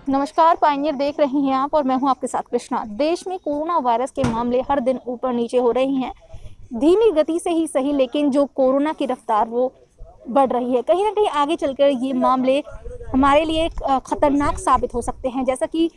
नमस्कार, पायनियर देख रही हैं आप और मैं हूं आपके साथ कृष्णा। देश में कोरोना वायरस के मामले हर दिन ऊपर नीचे हो रही हैं। धीमी गति से ही सही, लेकिन जो कोरोना की रफ्तार वो बढ़ रही है। कहीं ना कहीं आगे चलकर ये मामले हमारे लिए खतरनाक साबित हो सकते हैं। जैसा कि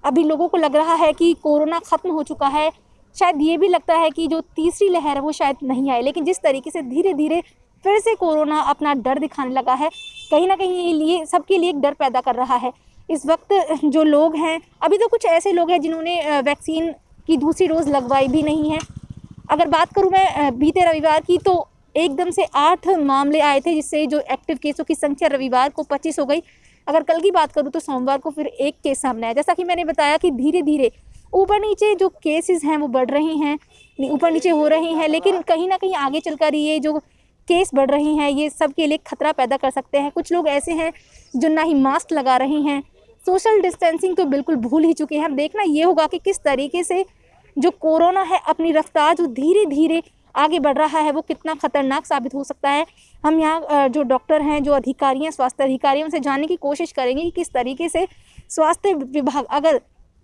अभी लोगों को लग रहा है कि कोरोना खत्म हो चुका है, शायद ये भी लगता है कि जो तीसरी लहर है वो शायद नहीं आए। लेकिन जिस तरीके से धीरे धीरे फिर से कोरोना अपना डर दिखाने लगा है, कहीं ना कहीं ये लिए सबके लिए एक डर पैदा कर रहा है। इस वक्त जो लोग हैं, अभी तो कुछ ऐसे लोग हैं जिन्होंने वैक्सीन की दूसरी डोज लगवाई भी नहीं है। अगर बात करूं मैं बीते रविवार की, तो एकदम से 8 मामले आए थे, जिससे जो एक्टिव केसों की संख्या रविवार को 25 हो गई। अगर कल की बात करूं तो सोमवार को फिर एक केस सामने आया। जैसा कि मैंने बताया कि धीरे धीरे ऊपर नीचे जो केसेस हैं वो बढ़ रहे हैं, ऊपर नीचे हो रहे हैं। लेकिन कहीं ना कहीं आगे चलकर ये जो केस बढ़ रही हैं ये सबके लिए खतरा पैदा कर सकते हैं। कुछ लोग ऐसे हैं जो ना ही मास्क लगा रहे हैं, सोशल डिस्टेंसिंग तो बिल्कुल भूल ही चुके हैं। अब देखना ये होगा कि किस तरीके से जो कोरोना है अपनी रफ्तार जो धीरे धीरे आगे बढ़ रहा है वो कितना खतरनाक साबित हो सकता है। हम यहाँ जो डॉक्टर हैं, जो अधिकारी हैं, स्वास्थ्य अधिकारी, उनसे जानने की कोशिश करेंगे कि किस तरीके से स्वास्थ्य विभाग अगर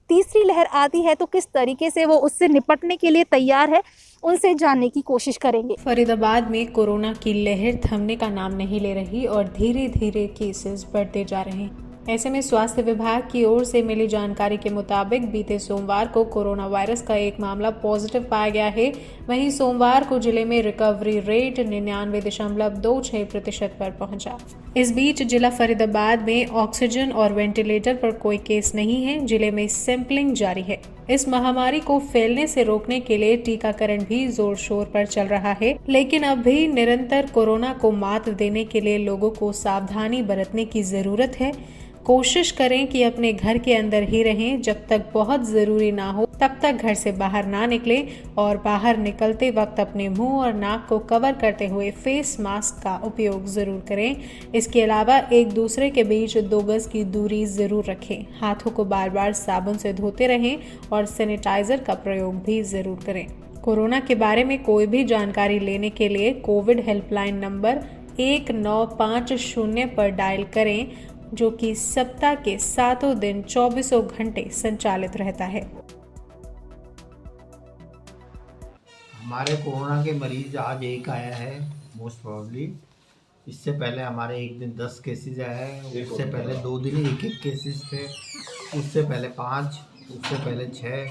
तीसरी लहर आती है तो किस तरीके से वो उससे निपटने के लिए तैयार है, उनसे जानने की कोशिश करेंगे। फरीदाबाद में कोरोना की लहर थमने का नाम नहीं ले रही और धीरे धीरे केसेस बढ़ते जा रहे हैं। ऐसे में स्वास्थ्य विभाग की ओर से मिली जानकारी के मुताबिक बीते सोमवार को कोरोना वायरस का एक मामला पॉजिटिव पाया गया है। वहीं सोमवार को जिले में रिकवरी रेट 99.26% पर पहुंचा। इस बीच जिला फरीदाबाद में ऑक्सीजन और वेंटिलेटर पर कोई केस नहीं है। जिले में सैंपलिंग जारी है। इस महामारी को फैलने से रोकने के लिए टीकाकरण भी जोर शोर पर चल रहा है, लेकिन अब भी निरंतर कोरोना को मात देने के लिए लोगों को सावधानी बरतने की जरूरत है। कोशिश करें कि अपने घर के अंदर ही रहें। जब तक बहुत ज़रूरी ना हो तब तक घर से बाहर ना निकलें और बाहर निकलते वक्त अपने मुंह और नाक को कवर करते हुए फेस मास्क का उपयोग ज़रूर करें। इसके अलावा एक दूसरे के बीच 2 गज की दूरी ज़रूर रखें। हाथों को बार बार साबुन से धोते रहें और सैनिटाइज़र का प्रयोग भी ज़रूर करें। कोरोना के बारे में कोई भी जानकारी लेने के लिए कोविड हेल्पलाइन नंबर 1950 पर डायल करें, जो कि सप्ताह के 7 दिन 24 घंटे संचालित रहता है। हमारे कोरोना के मरीज आज एक आया है मोस्ट प्रोबेबली। इससे पहले हमारे एक दिन 10 केसेस आए हैं, उससे पहले 2 दिन 1-1 केसेस थे, उससे पहले 5, उससे पहले 6,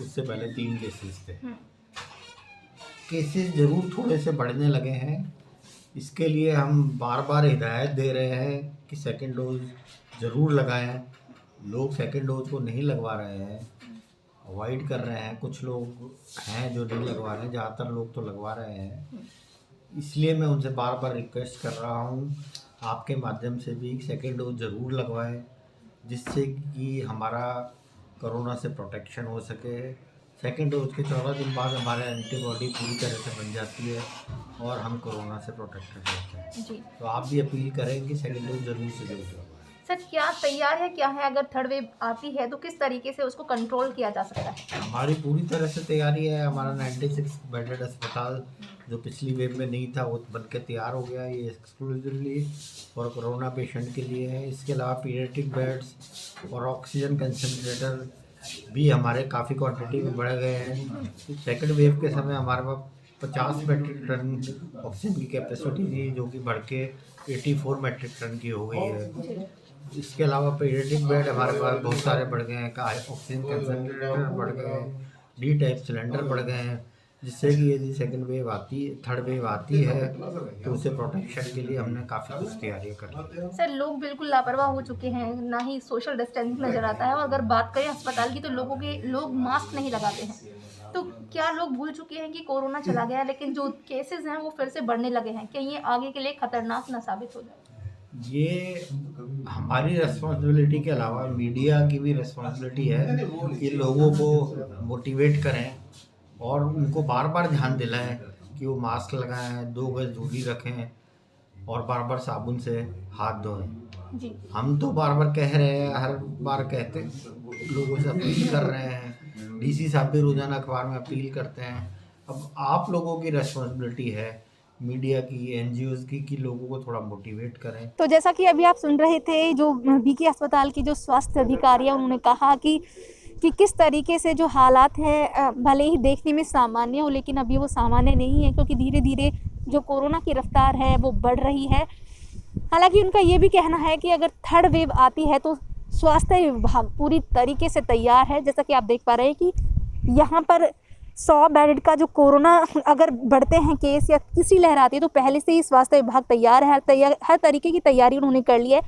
उससे पहले 3 केसेस थे। केसेस ज़रूर थोड़े से बढ़ने लगे हैं। इसके लिए हम बार बार हिदायत दे रहे हैं कि सेकंड डोज ज़रूर लगाएं। लोग सेकंड डोज को नहीं लगवा रहे हैं, अवॉइड कर रहे हैं। कुछ लोग हैं जो नहीं लगवा रहे हैं, ज़्यादातर लोग तो लगवा रहे हैं। इसलिए मैं उनसे बार बार रिक्वेस्ट कर रहा हूँ आपके माध्यम से भी सेकंड डोज ज़रूर लगवाएं, जिससे कि हमारा कोरोना से प्रोटेक्शन हो सके। सेकेंड डोज के 14 दिन बाद हमारे एंटीबॉडी पूरी तरह से बन जाती है और हम कोरोना से प्रोटेक्टेड रहते हैं जी। तो आप भी अपील करें कि सेकेंड डोज ज़रूर से ज़रूर लगवाएं। सर, क्या तैयार है, क्या है, अगर थर्ड वेव आती है तो किस तरीके से उसको कंट्रोल किया जा सकता है? हमारी पूरी तरह से तैयारी है। हमारा 96 बेडेड अस्पताल जो पिछली वेव में नहीं था वो बन के तैयार हो गया। ये एक्सक्लूसिवली और कोरोना पेशेंट के लिए है। इसके अलावा पीडियाट्रिक बेड्स और ऑक्सीजन कंसनट्रेटर भी हमारे काफ़ी क्वांटिटी में बढ़ गए हैं। सेकंड वेव के समय हमारे पास 50 मैट्रिक टन ऑक्सीजन की कैपेसिटी थी, जो कि बढ़ के 84 मैट्रिक टन की हो गई है। इसके अलावा पीडियाट्रिक बेड हमारे पास बहुत सारे बढ़ गए हैं, ऑक्सीजन कंसनट्रेटर बढ़ गए हैं, डी टाइप सिलेंडर बढ़ गए हैं, जिससे कि यदि थर्ड वेव आती है तो उसे प्रोटेक्शन के लिए हमने काफ़ी कुछ तैयारियां कर ली। सर, लोग बिल्कुल लापरवाह हो चुके हैं, ना ही सोशल डिस्टेंसिंग नज़र आता है। और अगर बात करें अस्पताल की तो लोग मास्क नहीं लगाते हैं। तो क्या लोग भूल चुके हैं कि कोरोना चला गया, लेकिन जो केसेस हैं वो फिर से बढ़ने लगे हैं? क्या ये आगे के लिए खतरनाक ना साबित हो जाए? ये हमारी रिस्पॉन्सिबिलिटी के अलावा मीडिया की भी रिस्पॉन्सिबिलिटी है कि लोगों को मोटिवेट करें और उनको बार बार ध्यान दिलाएं कि वो मास्क लगाएं, 2 गज दूरी रखें और बार बार साबुन से हाथ धोएं जी। हम तो बार बार कह रहे हैं, हर बार कहते लोगों से अपील कर रहे हैं। डीसी साहब भी रोज़ाना अखबार में अपील करते हैं। अब आप लोगों की रिस्पॉन्सिबिलिटी है मीडिया की, एनजीओज की कि लोगों को थोड़ा मोटिवेट करें। तो जैसा कि अभी आप सुन रहे थे, जो बीके अस्पताल की जो स्वास्थ्य अधिकारी है, उन्होंने कहा कि किस तरीके से जो हालात हैं भले ही देखने में सामान्य हो, लेकिन अभी वो सामान्य नहीं है, क्योंकि धीरे धीरे जो कोरोना की रफ्तार है वो बढ़ रही है। हालांकि उनका ये भी कहना है कि अगर थर्ड वेव आती है तो स्वास्थ्य विभाग पूरी तरीके से तैयार है। जैसा कि आप देख पा रहे हैं कि यहाँ पर 100 बेड का जो कोरोना अगर बढ़ते हैं केस या तीसरी लहर आती है तो पहले से ही स्वास्थ्य विभाग तैयार है, हर तरीके की तैयारी उन्होंने कर ली है।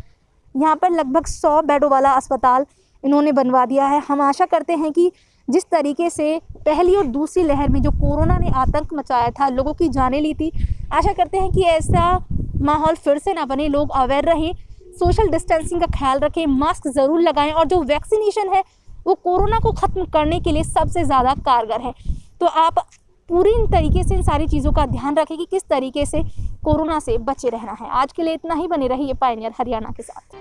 यहाँ पर लगभग 100 बेडों वाला अस्पताल इन्होंने बनवा दिया है। हम आशा करते हैं कि जिस तरीके से पहली और दूसरी लहर में जो कोरोना ने आतंक मचाया था, लोगों की जानें ली थी, आशा करते हैं कि ऐसा माहौल फिर से ना बने, लोग अवेयर रहें, सोशल डिस्टेंसिंग का ख्याल रखें, मास्क ज़रूर लगाएं, और जो वैक्सीनेशन है वो कोरोना को ख़त्म करने के लिए सबसे ज़्यादा कारगर है। तो आप पूरी तरीके से इन सारी चीज़ों का ध्यान रखें कि किस तरीके से कोरोना से बचे रहना है। आज के लिए इतना ही, बने रहिए पायनियर हरियाणा के साथ।